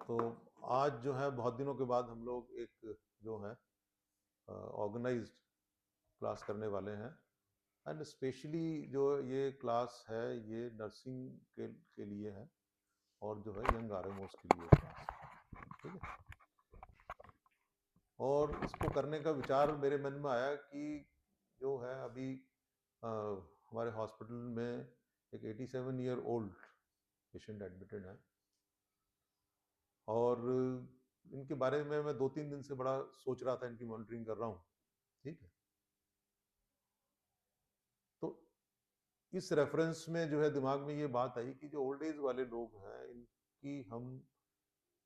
तो आज जो है बहुत दिनों के बाद हम लोग एक जो है ऑर्गेनाइज्ड क्लास करने वाले हैं। एंड स्पेशली जो ये क्लास है ये नर्सिंग के लिए है और जो है यंग आरएमओस के लिए क्लास है, ठीक है। और इसको करने का विचार मेरे मन में आया कि जो है अभी हमारे हॉस्पिटल में एक 87 ईयर ओल्ड पेशेंट एडमिटेड है और इनके बारे में मैं 2-3 दिन से बड़ा सोच रहा था, इनकी मॉनिटरिंग कर रहा हूँ, ठीक है। तो इस रेफरेंस में जो है दिमाग में ये बात आई कि जो ओल्ड एज वाले लोग हैं इनकी हम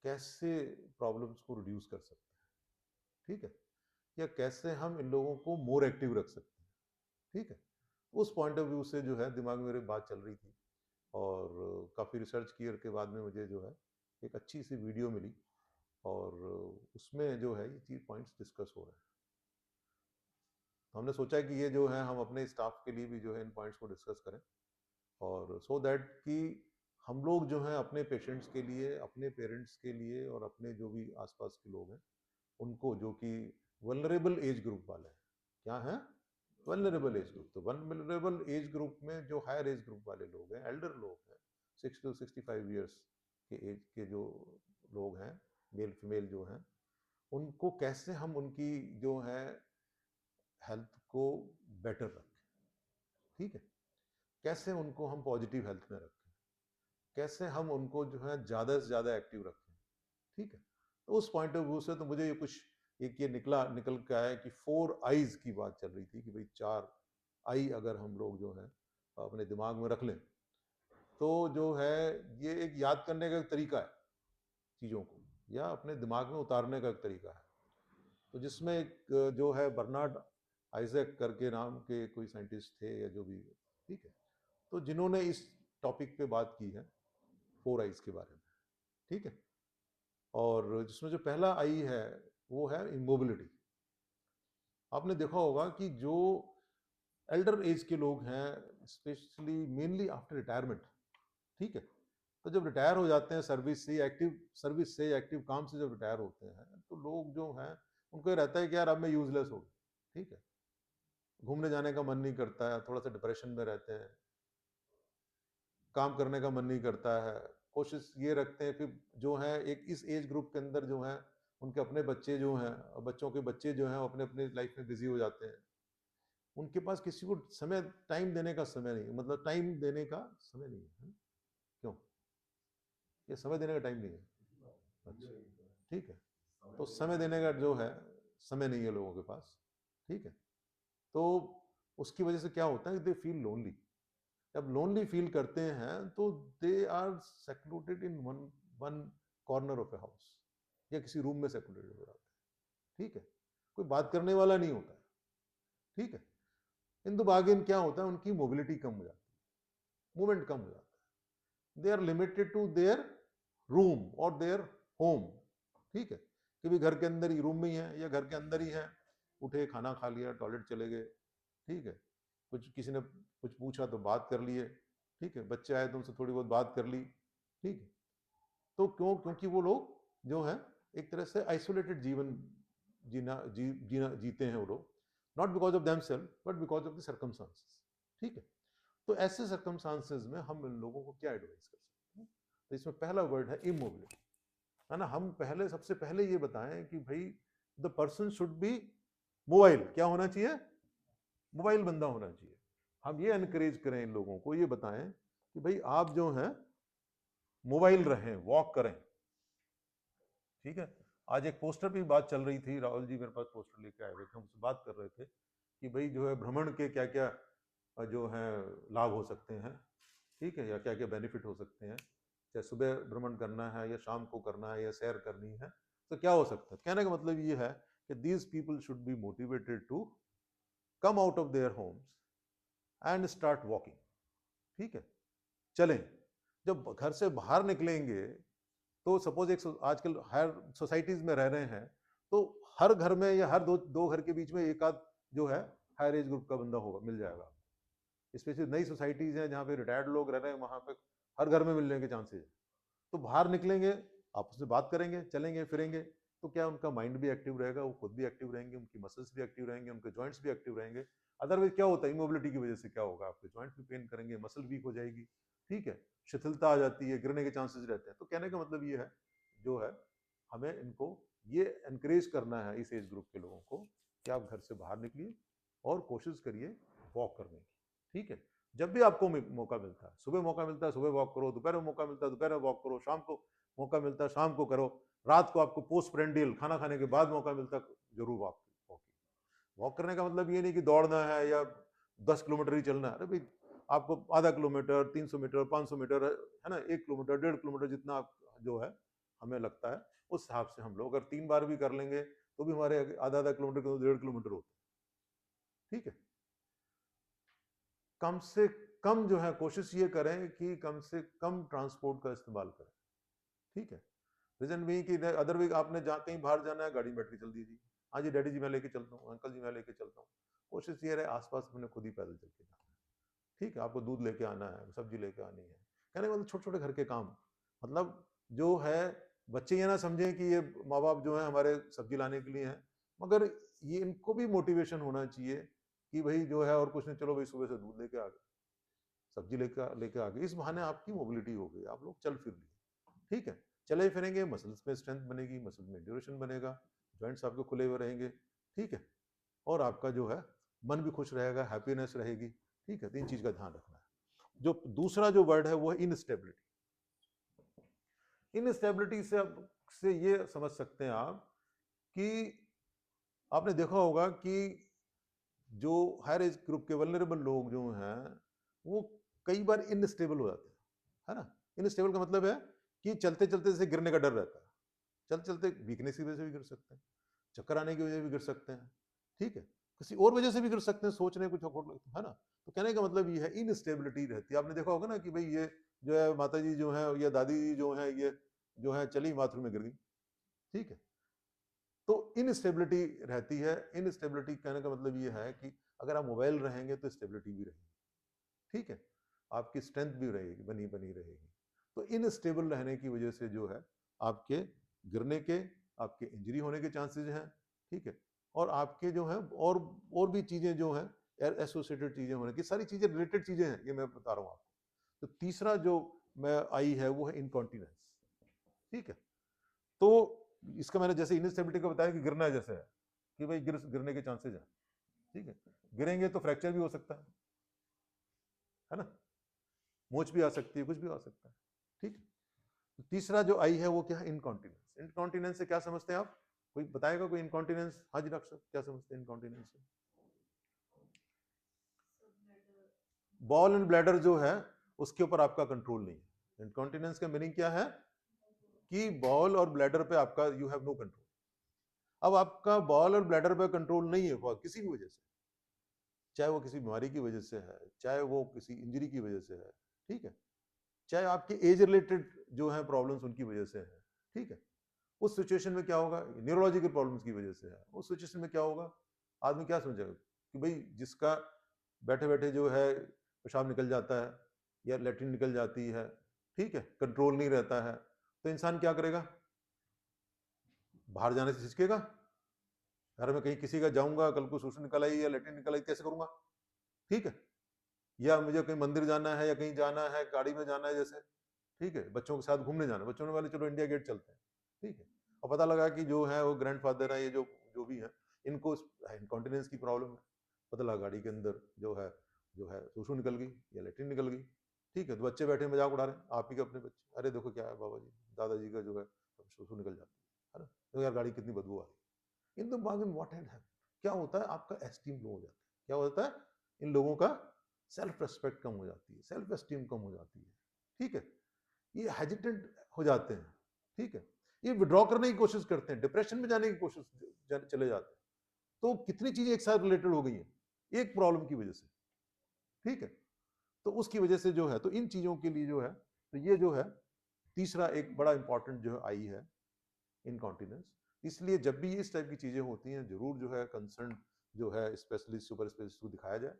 कैसे प्रॉब्लम्स को रिड्यूस कर सकते हैं, ठीक है, या कैसे हम इन लोगों को मोर एक्टिव रख सकते हैं, ठीक है। उस पॉइंट ऑफ व्यू से जो है दिमाग में मेरे बात चल रही थी और काफ़ी रिसर्च किए के बाद में मुझे जो है एक अच्छी सी वीडियो मिली और उसमें जो है ये चीज पॉइंट्स डिस्कस हो रहे हैं। तो हमने सोचा कि ये जो है हम अपने स्टाफ के लिए भी जो है इन पॉइंट्स को डिस्कस करें और सो दैट कि हम लोग जो हैं अपने पेशेंट्स के लिए, अपने पेरेंट्स के लिए और अपने जो भी आसपास के लोग हैं उनको, जो कि वल्नरेबल एज ग्रुप वाले हैं, क्या हैं वल्नरेबल एज ग्रुप, तो वल्नरेबल एज ग्रुप में जो हायर एज ग्रुप वाले लोग हैं, एल्डर लोग हैं, 60 to 65 ईयर्स के एज के जो लोग हैं, मेल फीमेल जो हैं, उनको कैसे हम उनकी जो है हेल्थ को बेटर रखें, ठीक है, कैसे उनको हम पॉजिटिव हेल्थ में रखें, कैसे हम उनको जो है ज़्यादा से ज़्यादा एक्टिव रखें, ठीक है। तो उस पॉइंट ऑफ व्यू से तो मुझे ये कुछ एक ये निकल के आया कि 4 आईज की बात चल रही थी कि भाई 4 आई अगर हम लोग जो है अपने दिमाग में रख लें तो जो है ये एक याद करने का एक तरीका है चीज़ों को, या अपने दिमाग में उतारने का एक तरीका है। तो जिसमें एक जो है बर्नार्ड आइजैक करके नाम के कोई साइंटिस्ट थे या जो भी, ठीक है, तो जिन्होंने इस टॉपिक पे बात की है 4 आईज के बारे में, ठीक है। और जिसमें जो पहला आई है वो है इमोबिलिटी। आपने देखा होगा कि जो एल्डर एज के लोग हैं, स्पेशली मेनली आफ्टर रिटायरमेंट, ठीक है, तो जब रिटायर हो जाते हैं सर्विस से एक्टिव काम से जब रिटायर होते हैं तो लोग जो हैं उनको ये रहता है कि यार अब मैं यूजलेस हो गया, ठीक है, घूमने जाने का मन नहीं करता है, थोड़ा सा डिप्रेशन में रहते हैं, काम करने का मन नहीं करता है, कोशिश ये रखते हैं फिर जो है एक इस एज ग्रुप के अंदर जो है उनके अपने बच्चे जो हैं, बच्चों के बच्चे जो हैं अपने अपने लाइफ में बिजी हो जाते हैं, उनके पास किसी को समय टाइम देने का समय नहीं, मतलब टाइम देने का समय नहीं है, क्यों, ये समय देने का टाइम नहीं है, अच्छा, ठीक है, तो समय देने का जो है समय नहीं है लोगों के पास, ठीक है। तो उसकी वजह से क्या होता है, दे फील लोनली। जब लोनली फील करते हैं तो they are secluded in one one corner of a house, या किसी रूम में सेक्लूडेड हो जाते हैं, ठीक है, कोई बात करने वाला नहीं होता है, ठीक है। इन दो बागिन क्या होता है, उनकी मोबिलिटी कम हो जाती है, मूवमेंट कम हो जाता है, they are limited to their room और देयर होम, ठीक है, कि भी घर के अंदर ही रूम में ही है या घर के अंदर ही है, उठे खाना खा लिया टॉयलेट चले गए, ठीक है, कुछ किसी ने कुछ पूछा तो बात कर लिए, ठीक है, बच्चे आए तो उनसे थोड़ी बहुत बात कर ली, ठीक है। तो क्योंकि वो लोग जो है एक तरह से आइसोलेटेड जीवन जीते हैं वो लोग, not because of them self but because of the circumstances, ठीक है। तो ऐसे सर्कमस्टांसेस में हम इन लोगों को क्या एडवाइस कर सकते हैं, तो इसमें पहला वर्ड है इमोबिलिटी, है ना। हम पहले सबसे पहले ये बताएं कि भाई the person should be mobile, क्या होना चाहिए, मोबाइल बंदा होना चाहिए। हम ये एनकरेज करें इन लोगों को, ये बताएं कि भाई आप जो हैं मोबाइल रहें, वॉक करें, ठीक है। आज एक पोस्टर भी बात चल रही थी, राहुल जी मेरे पास पोस्टर लेके आए हुए थे, हमसे बात कर रहे थे कि भाई जो है भ्रमण के क्या क्या जो है लाभ हो सकते हैं, ठीक है, या क्या क्या बेनिफिट हो सकते हैं, चाहे सुबह भ्रमण करना है या शाम को करना है या सैर करनी है, तो क्या हो सकता है। कहने का मतलब ये है कि these people should be motivated to come out of their homes and start walking, ठीक है, चलें। जब घर से बाहर निकलेंगे तो सपोज एक आजकल हर सोसाइटीज में रह रहे हैं तो हर घर में या हर दो घर के बीच में एक आध जो है हायर एज ग्रुप का बंदा होगा, मिल जाएगा। स्पेशली नई सोसाइटीज हैं जहाँ पे रिटायर्ड लोग रह रहे हैं, वहां पे हर घर में मिलने के चांसेस है। तो बाहर निकलेंगे आपस में बात करेंगे, चलेंगे फिरेंगे, तो क्या उनका माइंड भी एक्टिव रहेगा, वो खुद भी एक्टिव रहेंगे, उनकी मसल्स भी एक्टिव रहेंगे, उनके जॉइंट्स भी एक्टिव रहेंगे। अदरवाइज क्या होता है, इमोबिलिटी की वजह से क्या होगा, आपके जॉइंट्स भी पेन करेंगे, मसल वीक हो जाएगी, ठीक है, शिथिलता आ जाती है, गिरने के चांसेस रहते हैं। तो कहने का मतलब ये है, जो है हमें इनको ये एनकरेज करना है इस एज ग्रुप के लोगों को कि आप घर से बाहर निकलिए और कोशिश करिए वॉक करने की, ठीक है। जब भी आपको मौका मिलता है, सुबह मौका मिलता है सुबह वॉक करो, दोपहर में मौका मिलता है दोपहर में वॉक करो, शाम को मौका मिलता है शाम को करो, रात को आपको पोस्ट प्रेंडियल खाना खाने के बाद मौका मिलता है, जरूर वॉक वॉक वॉक करने का मतलब ये नहीं कि दौड़ना है या 10 किलोमीटर ही चलना है। अरे भाई, आपको आधा किलोमीटर, 300 मीटर, 500 मीटर, है ना, 1 किलोमीटर, 1.5 किलोमीटर, जितना आप जो है हमें लगता है उस हिसाब से हम लोग अगर 3 बार भी कर लेंगे तो भी हमारे आधा आधा किलोमीटर 1.5 किलोमीटर होता है, ठीक है। कम से कम जो है कोशिश ये करें कि कम से कम ट्रांसपोर्ट का इस्तेमाल करें, ठीक है। रीजन भी कि अदर वीक आपने कहीं बाहर जाना है, गाड़ी में बैठ के चल दीजिए, हाँ जी डैडी जी मैं लेके चलता हूँ, अंकल जी मैं लेके चलता हूँ। कोशिश ये रहे आसपास मैंने खुद ही पैदल चल के जाना है, ठीक है। आपको दूध लेके आना है, सब्जी लेके आनी है, कहने का मतलब छोटे छोटे घर के काम, मतलब जो है बच्चे ये ना समझें कि ये माँ बाप जो है हमारे सब्जी लाने के लिए हैं, मगर ये इनको भी मोटिवेशन होना चाहिए कि भाई जो है और कुछ नहीं, चलो भाई सुबह से दूध लेके आ गए, सब्जी लेकर लेके आ गए, इस बहाने आपकी मोबिलिटी हो गई, आप लोग चल फिर लिए, ठीक है। चले फिरेंगे, मसल्स में स्ट्रेंथ बनेगी, मसल में ड्यूरेशन बनेगा, जॉइंट्स आपके खुले हुए रहेंगे, ठीक है। और आपका जो है मन भी खुश रहेगा, हैप्पीनेस रहेगी, ठीक है। तो इन चीज का ध्यान रखना है। जो दूसरा जो वर्ड है वो है इनस्टेबिलिटी। इनस्टेबिलिटी से ये समझ सकते हैं आप कि आपने देखा होगा कि जो हायर एज ग्रुप के वल्नरेबल लोग जो हैं वो कई बार इनस्टेबल हो जाते हैं, है ना। इनस्टेबल का मतलब है कि चलते चलते से गिरने का डर रहता है, चलते चलते वीकनेस की वजह से भी गिर सकते हैं, चक्कर आने की वजह से भी गिर सकते हैं, ठीक है, किसी और वजह से भी गिर सकते हैं, सोचने कुछ है ना। तो कहने का मतलब ये है इनस्टेबिलिटी रहती है। आपने देखा होगा ना कि भाई ये जो है माता जी जो है या दादी जी जो है ये जो है चली बाथरूम में गिर गई, ठीक है। तो इनस्टेबिलिटी रहती है। इनस्टेबिलिटी कहने का मतलब ये है कि अगर आप मोबाइल रहेंगे तो स्टेबिलिटी भी रहेगी, ठीक है, आपकी स्ट्रेंथ भी रहेगी, बनी बनी रहेगी। तो इनस्टेबल रहने की वजह से जो है आपके गिरने के, आपके इंजरी होने के चांसेस हैं, ठीक है। और आपके जो है और भी चीजें जो है एसोसिएटेड चीजें होने की, सारी चीजें रिलेटेड चीजें हैं, ये मैं बता रहा हूँ आपको। तो तीसरा जो मैं आई है वो है इनकॉन्टिनेंस, ठीक है। तो इसका मैंने जैसे इनस्टेबिलिटी का बताया कि गिरना जैसे है कि भाई गिरने के चांसेस हैं, ठीक है, गिरेंगे तो फ्रैक्चर भी हो सकता है ना, मोच भी आ सकती है, कुछ भी आ सकता है, ठीक है। तो तीसरा जो आई है वो क्या है, इनकॉन्टिनेंस। इनकॉन्टिनेंस से क्या समझते हैं आप, कोई बताएगा कोई इनकॉन्टिनेंस? हाँ जी डॉक्टर साहब, क्या समझते हैं इनकॉन्टिनेंस से? बॉल एंड ब्लैडर जो है उसके ऊपर आपका कंट्रोल नहीं है। इनकॉन्टिनेंस का मीनिंग क्या है कि बॉल और ब्लैडर पे आपका यू हैव नो कंट्रोल। अब आपका बॉल और ब्लैडर पे कंट्रोल नहीं है किसी भी वजह से, चाहे वो किसी बीमारी की वजह से है, चाहे वो किसी इंजरी की वजह से है, ठीक है, चाहे आपके एज रिलेटेड जो है प्रॉब्लम्स उनकी वजह से है, ठीक है। उस सिचुएशन में क्या होगा, न्यूरोलॉजिकल प्रॉब्लम्स की वजह से है, उस सिचुएशन में क्या होगा, आदमी क्या समझेगा कि भाई जिसका बैठे बैठे जो है पेशाब निकल जाता है या लेटरिन निकल जाती है, ठीक है, कंट्रोल नहीं रहता है, तो इंसान क्या करेगा, बाहर जाने से हिचकेगा, घर में कहीं किसी का जाऊंगा कल को सुसु निकल आई या लेटरिन निकल आई कैसे करूंगा, ठीक है। या मुझे कहीं मंदिर जाना है या कहीं जाना है, गाड़ी में जाना है जैसे, ठीक है, बच्चों के साथ घूमने जाना, बच्चों ने वाले चलो इंडिया गेट चलते हैं, ठीक है। और पता लगा कि जो है वो ग्रैंडफादर है, ये जो जो भी है इनको इनकॉन्टिनेंस की प्रॉब्लम है, पता लगा गाड़ी के अंदर जो है सुसु निकल गई या लेटरिन निकल गई, ठीक है। तो बच्चे बैठे मजाक उड़ा रहे हैं, आप ही के अपने बच्चे, अरे देखो क्या है बाबा जी दादाजी का जो है सुसु निकल जाती है ना, तो यार गाड़ी कितनी बदबू आ रही। In the bargain what had happened, क्या होता है आपका एस्टीम लो हो जाता है, क्या होता है इन लोगों का सेल्फ रेस्पेक्ट कम हो जाती है, सेल्फ एस्टीम कम हो जाती है, ठीक है। ये हेजिटेंट हो जाते हैं, ठीक है, ये विड्रॉ करने की कोशिश करते हैं, डिप्रेशन में जाने की कोशिश चले जाते हैं। तो कितनी चीजें एक साथ रिलेटेड हो गई हैं एक प्रॉब्लम की वजह से, ठीक है। तो उसकी वजह से जो है, तो इन चीजों के लिए जो है, तो ये जो है तीसरा एक बड़ा इंपॉर्टेंट जो है आई है इनकॉन्टिनेंस। इसलिए जब भी इस टाइप की चीजें होती हैं जरूर जो है कंसर्न जो है स्पेशलिस्ट सुपर स्पेशलिस्ट को दिखाया जाए।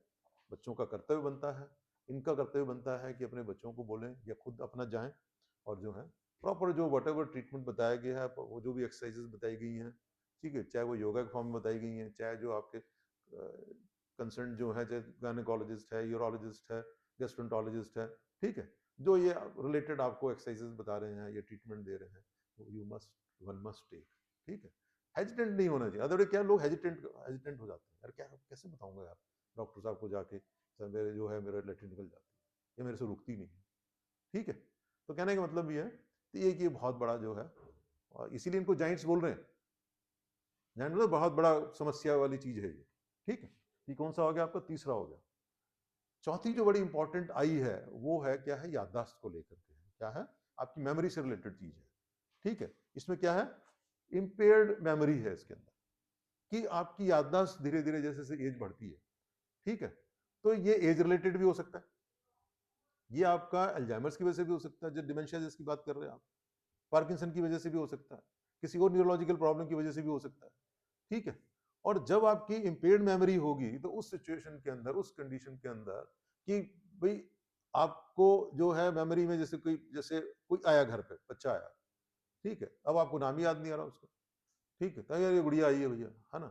बच्चों का कर्तव्य बनता है, इनका कर्तव्य बनता है कि अपने बच्चों को बोलें या खुद अपना जाएं और जो है प्रॉपर जो व्हाटएवर ट्रीटमेंट बताया गया है, वो जो भी एक्सरसाइजेस बताई गई हैं, ठीक है, चाहे वो योगा के फॉर्म में बताई गई हैं, चाहे जो आपके कंसर्न जो है, चाहे गायनेकोलॉजिस्ट है, यूरोलॉजिस्ट है, गैस्ट्रोएंटरोलॉजिस्ट है, ठीक है, जो ये रिलेटेड आपको एक्सरसाइजेस बता रहे हैं या ट्रीटमेंट दे रहे हैं, you must one must take, ठीक है। हेजिटेंट नहीं होना चाहिए, अदरवाइज क्या लोग हेजिटेंट हो जाते हैं, यार क्या कैसे बताऊंगा यार डॉक्टर साहब को जाके, सर मेरे जो है मेरा लेटरिन निकल जाती है, ये मेरे से रुकती नहीं है, ठीक है। तो कहने का मतलब ये है तो ये बहुत बड़ा जो है, और इसीलिए इनको जाइंट्स बोल रहे हैं। जाइंट मतलब बहुत बड़ा समस्या वाली चीज है ये, ठीक है। ये कौन सा हो गया आपका, तीसरा हो गया। चौथी जो बड़ी इंपॉर्टेंट आई है वो है क्या है, याददाश्त को लेकर के है, क्या है, आपकी मेमोरी से रिलेटेड चीज है, ठीक है। इसमें क्या है, इंपेयर्ड मेमोरी है इसके अंदर, कि आपकी याददाश्त धीरे धीरे जैसे जैसे एज बढ़ती है, ठीक है। तो ये एज रिलेटेड भी हो सकता है, ये आपका अल्जाइमर्स की वजह से भी हो सकता है, जो डिमेंशिया जिसकी बात कर रहे हैं आप, पार्किंसन की वजह से भी हो सकता है, किसी और न्यूरोलॉजिकल प्रॉब्लम की वजह से भी हो सकता है, ठीक है। और जब आपकी इंपेयर्ड मेमोरी होगी तो उस सिचुएशन के अंदर, उस कंडीशन के अंदर, कि भाई आपको जो है मेमोरी में जैसे कोई आया घर पे, बच्चा आया, ठीक है, अब आपको नाम ही याद नहीं आ रहा उसका, ठीक है, तो यार ये गुड़िया आई है भैया, है ना,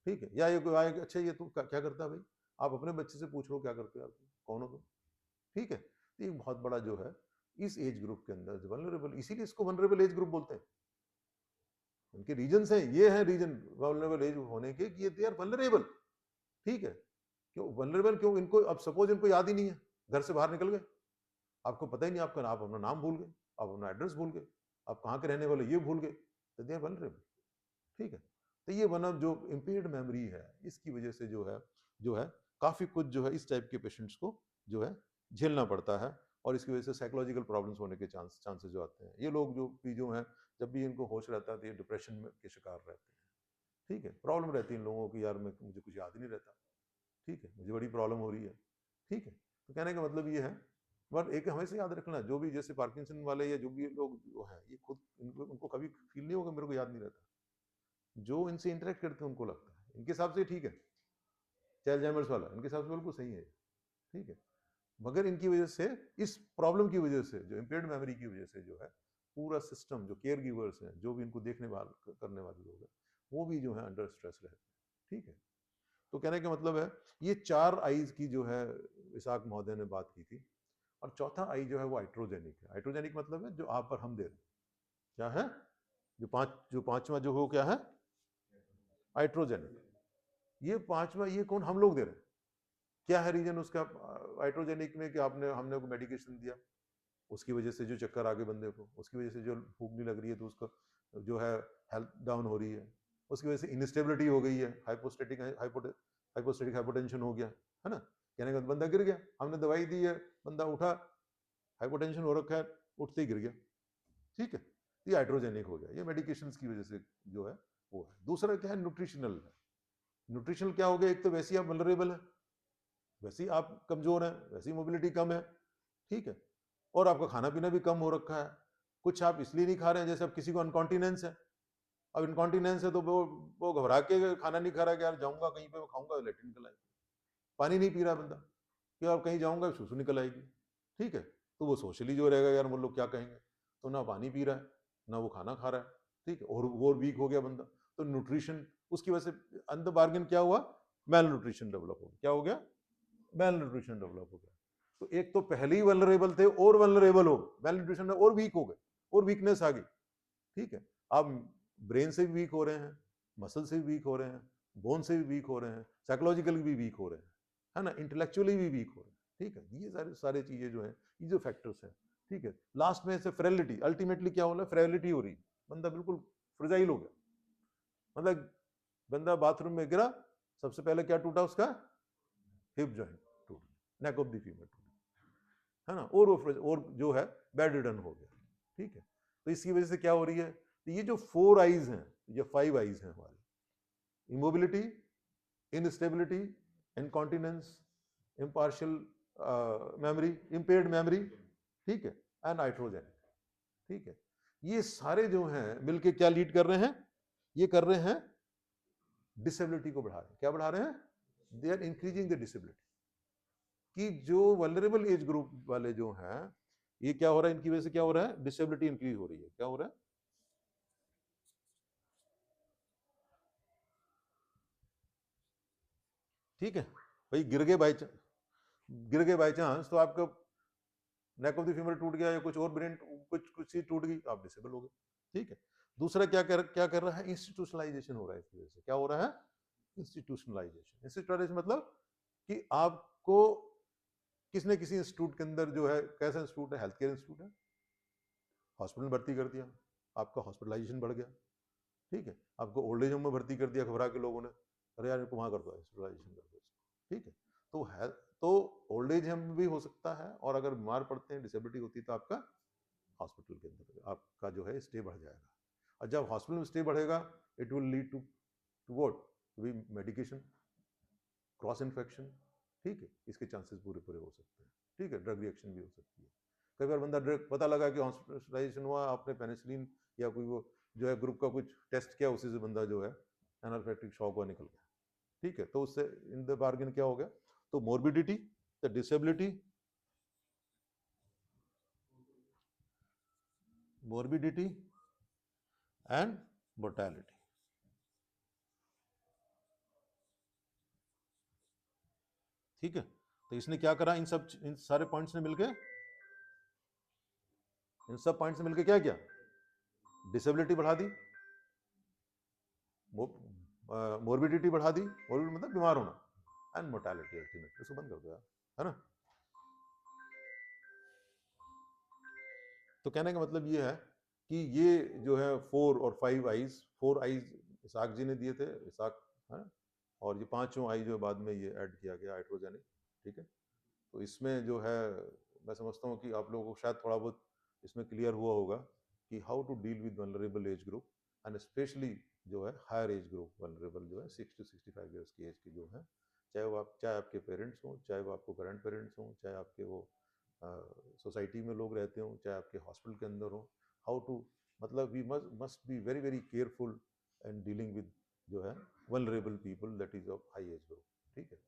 ठीक है, या ये कोई आया, अच्छा ये तू क्या करता है भाई, आप अपने बच्चे से पूछ लो क्या करते हो, आप कौन हो तुम, ठीक है। तो ये बहुत बड़ा जो है इस एज ग्रुप के अंदर वल्नरेबल, इसीलिए इसको वल्नरेबल एज ग्रुप बोलते हैं। उनके रीजन है, ये है रीजन वल्नरेबल एज होने के, कि ये दे आर वल्नरेबल, ठीक है। क्यों वल्नरेबल, क्यों, इनको अब सपोज इनको याद ही नहीं है, घर से बाहर निकल गए, आपको पता ही नहीं, आपका आप अपना नाम भूल गए, आप अपना एड्रेस भूल गए, आप कहाँ के रहने वाले ये भूल गए, तो दे आर वल्नरेबल, ठीक है। तो ये वन ऑफ जो इम्पेयर्ड मेमोरी है, इसकी वजह से जो है काफी कुछ जो है इस टाइप के पेशेंट्स को जो है झेलना पड़ता है, और इसकी वजह से साइकोलॉजिकल प्रॉब्लम्स होने के चांसेस जो आते हैं। ये लोग जो हैं, जब भी इनको होश रहता है तो ये डिप्रेशन में के शिकार रहते हैं, ठीक है। प्रॉब्लम रहती है इन लोगों की, यार मुझे कुछ याद ही नहीं रहता, ठीक है, मुझे बड़ी प्रॉब्लम हो रही है, ठीक है। तो कहने का मतलब ये है, पर एक हमेशा याद रखना, जो भी जैसे पार्किंसन वाले या जो भी लोग जो हैं, ये खुद उनको कभी फील नहीं होगा मेरे को याद नहीं रहता, जो इनसे इंटरेक्ट करते हैं उनको लगता है, इनके हिसाब से ठीक है, चाहे अल्जाइमर्स वाला इनके हिसाब से बिल्कुल सही है, ठीक है। मगर इनकी वजह से, इस प्रॉब्लम की वजह से, जो इम्पेयर्ड मेमोरी की वजह से जो है, पूरा सिस्टम, जो केयर गिवर्स हैं, जो भी इनको देखने वाले करने वाले लोग हैं, वो भी जो है अंडर स्ट्रेस रहते हैं, ठीक है। तो कहने का मतलब है, ये 4 आईज की जो है इसाक महोदय ने बात की थी, और चौथा आई जो है वो हाइड्रोजेनिक है। हाइड्रोजेनिक मतलब है जो आप पर हम दे रहे हैं, क्या है, जो पांचवा जो हो, क्या है, हाइड्रोजेनिक। ये पांचवा, ये कौन, हम लोग दे रहे हैं, क्या है रीजन उसका हाइड्रोजेनिक में, कि हमने को मेडिकेशन दिया, उसकी वजह से जो चक्कर आ गए बंदे को, उसकी वजह से जो भूख नहीं लग रही है, तो उसका जो है हेल्थ डाउन हो रही है, उसकी वजह से इनस्टेबिलिटी हो गई है, हाइपोस्टेटिक हाइपोटेंशन हो गया, है ना, कहने का बंदा गिर गया, हमने दवाई दी है, बंदा उठा, हाइपोटेंशन हो रखा है, उठते ही गिर गया, ठीक है। ये हाइड्रोजेनिक हो गया, ये मेडिकेशन की वजह से जो है वो है। दूसरा क्या है, न्यूट्रिशनल है। न्यूट्रिशनल क्या हो गया, एक तो वैसे ही आप वल्नरेबल है, वैसे ही आप कमजोर हैं, वैसे ही मोबिलिटी कम है, ठीक है, और आपका खाना पीना भी कम हो रखा है, कुछ आप इसलिए नहीं खा रहे हैं, जैसे अब किसी को अनकॉन्टिनेंस है, अब इनकॉन्टिनेंस है तो वो घबरा के खाना नहीं खा रहा, कि यार जाऊंगा कहीं पे, मैं खाऊंगा लेटरिन निकल आएगी, पानी नहीं पी रहा बंदा, कि यार कहीं जाऊंगा सूसू निकल आएगी, ठीक है, तो वो सोशली जो रहेगा, यार वो लोग क्या कहेंगे, तो ना पानी पी रहा है, ना वो खाना खा रहा है, ठीक है, और वो वीक हो गया बंदा, तो न्यूट्रिशन उसकी वजह से अंदर बार्गेन क्या हुआ, मेल न्यूट्रिशन डेवलप हो गया, क्या हो गया, मेल न्यूट्रिशन डेवलप हो गया। तो एक तो पहले ही वल्नरेबल थे, और वल्नरेबल हो, मेल न्यूट्रिशन में और वीक हो गए, और वीकनेस आ गई, ठीक है। आप ब्रेन से भी वीक हो रहे हैं, मसल से भी वीक हो रहे हैं, बोन से भी वीक हो रहे हैं, साइकोलॉजिकली भी वीक हो रहे हैं, है ना, इंटेलेक्चुअली भी वीक हो रहे हैं, ठीक है। ये सारे चीजें जो है, ये जो फैक्टर्स हैं, ठीक है। लास्ट में से फ्रेलिटी, अल्टीमेटली क्या हो रहा है, फ्रेलिटी हो रही, बंदा बिल्कुल फ्रेजाइल हो गया, मतलब बंदा बाथरूम में गिरा, सबसे पहले क्या टूटा उसका, हिप जॉइंट टूट गया, नेक ऑफ द फीमर टूट गया, है ना, और जो है बेड रिडन हो गया, ठीक है। तो इसकी वजह से क्या हो रही है, तो ये जो 4 आईज हैं, ये 5 आईज हैं हमारे, immobility, instability, incontinence, impartial memory, impaired memory, ठीक है, एंड नाइट्रोजन, ठीक है। ये सारे जो हैं मिलके क्या लीड कर रहे हैं, ये कर रहे हैं डिसेबिलिटी को बढ़ा रहे हैं, क्या बढ़ा रहे हैं, they are increasing the disability, कि जो वल्नरेबल एज ग्रुप वाले जो हैं, ये क्या हो रहा है, इनकी वजह से क्या हो रहा है, डिसेबिलिटी इंक्रीज हो रही है। क्या हो रहा है, ठीक है भाई, गिर गए बाई चांस तो आपका नेक ऑफ द फीमर टूट गया या कुछ और ब्रेन कुछ चीज टूट गई, आप डिसेबल हो गए। ठीक है। दूसरा क्या कर रहा है, इंस्टीट्यूशनलाइजेशन हो रहा है इसकी वजह से। क्या हो रहा है, इंस्टीट्यूशनलाइजेशन मतलब कि आपको किसने किसी इंस्टीट्यूट के अंदर जो है, कैसा इंस्टीट्यूट है, हेल्थ केयर इंस्टीट्यूट है, हॉस्पिटल में भर्ती कर दिया, आपका हॉस्पिटलाइजेशन बढ़ गया। ठीक है। आपको ओल्ड एज होम में भर्ती कर दिया घबरा के लोगों ने, अरे यार इनको वहां कर दो, हॉस्पिटलाइजेशन कर दो। ठीक है। तो है, तो ओल्ड एज होम में भी हो सकता है, और अगर बीमार पड़ते हैं, डिसेबिलिटी होती है, तो आपका हॉस्पिटल के अंदर आपका जो है स्टे बढ़ जाएगा। और जब हॉस्पिटल में स्टे बढ़ेगा, it will lead to what, भी मेडिकेशन, क्रॉस इन्फेक्शन। ठीक है, इसके चांसेस पूरे पूरे हो सकते हैं। ठीक है, ड्रग रिएक्शन भी हो सकती है। कई बार बंदा ड्रग, पता लगा कि हॉस्पिटलाइजेशन हुआ, आपने पेनिसिलिन या कोई वो जो है ग्रुप का कुछ टेस्ट किया, उसी से बंदा जो है एनाफिलेक्टिक शॉक हुआ, निकल गया। ठीक है, तो उससे इन द बार्गेन क्या हो गया, तो morbidity, the disability, morbidity and mortality. ठीक है। तो इसने क्या करा, इन सारे पॉइंट्स ने मिलके, इन सब पॉइंट्स ने मिलके क्या किया, डिसेबिलिटी बढ़ा दी, मोर्बिडिटी बढ़ा दी, मोर्बिडिटी मतलब बीमार होना, एंड मोर्टैलिटी अल्टीमेटली। उसको बंद कर दो यार, है ना। तो कहने का मतलब ये है कि ये जो है 4 और 5 आईज, 4 आईज इसाक जी ने दिए थे, इसाक, है ना, और ये 5वां आई जो बाद में ये ऐड किया गया, हाइड्रोजेनिक। ठीक है। तो इसमें जो है, मैं समझता हूँ कि आप लोगों को शायद थोड़ा बहुत इसमें क्लियर हुआ होगा कि how to deal with vulnerable age group, and especially जो है हायर एज ग्रुप वनरेबल, जो है 6 to 65 ईयर्स की एज के जो है, चाहे आपके पेरेंट्स हों, चाहे वो आपको ग्रैंड पेरेंट्स हों, चाहे आपके वो सोसाइटी में लोग रहते हों, चाहे आपके हॉस्पिटल के अंदर हो, हाउ टू, मतलब we must be very very careful and dealing with जो है vulnerable people, that is of high age group. ठीक है।